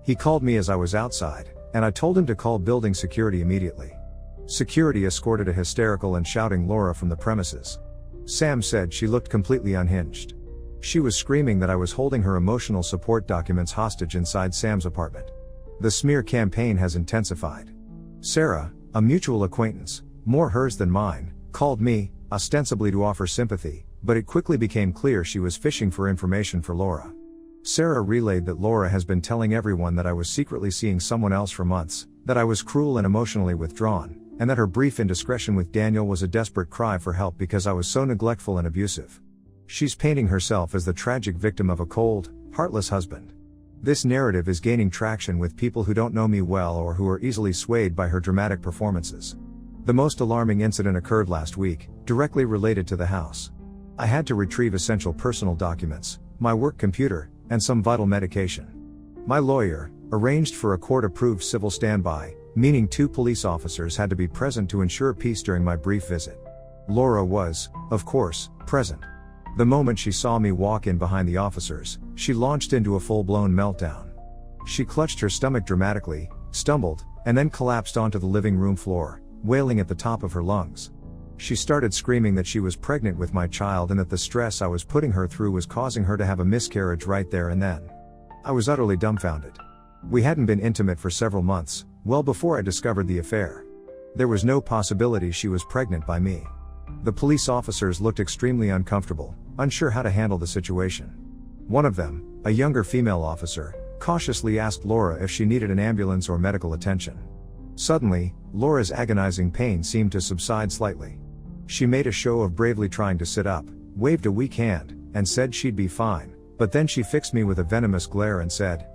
He called me as I was outside, and I told him to call building security immediately. Security escorted a hysterical and shouting Laura from the premises. Sam said she looked completely unhinged. She was screaming that I was holding her emotional support documents hostage inside Sam's apartment. The smear campaign has intensified. Sarah, a mutual acquaintance, more hers than mine, called me, ostensibly to offer sympathy, but it quickly became clear she was fishing for information for Laura. Sarah relayed that Laura has been telling everyone that I was secretly seeing someone else for months, that I was cruel and emotionally withdrawn, and that her brief indiscretion with Daniel was a desperate cry for help because I was so neglectful and abusive. She's painting herself as the tragic victim of a cold, heartless husband. This narrative is gaining traction with people who don't know me well or who are easily swayed by her dramatic performances. The most alarming incident occurred last week, directly related to the house. I had to retrieve essential personal documents, my work computer, and some vital medication. My lawyer arranged for a court-approved civil standby, meaning 2 police officers had to be present to ensure peace during my brief visit. Laura was, of course, present. The moment she saw me walk in behind the officers, she launched into a full-blown meltdown. She clutched her stomach dramatically, stumbled, and then collapsed onto the living room floor, wailing at the top of her lungs. She started screaming that she was pregnant with my child and that the stress I was putting her through was causing her to have a miscarriage right there and then. I was utterly dumbfounded. We hadn't been intimate for several months, well before I discovered the affair. There was no possibility she was pregnant by me. The police officers looked extremely uncomfortable, unsure how to handle the situation. One of them, a younger female officer, cautiously asked Laura if she needed an ambulance or medical attention. Suddenly, Laura's agonizing pain seemed to subside slightly. She made a show of bravely trying to sit up, waved a weak hand, and said she'd be fine, but then she fixed me with a venomous glare and said,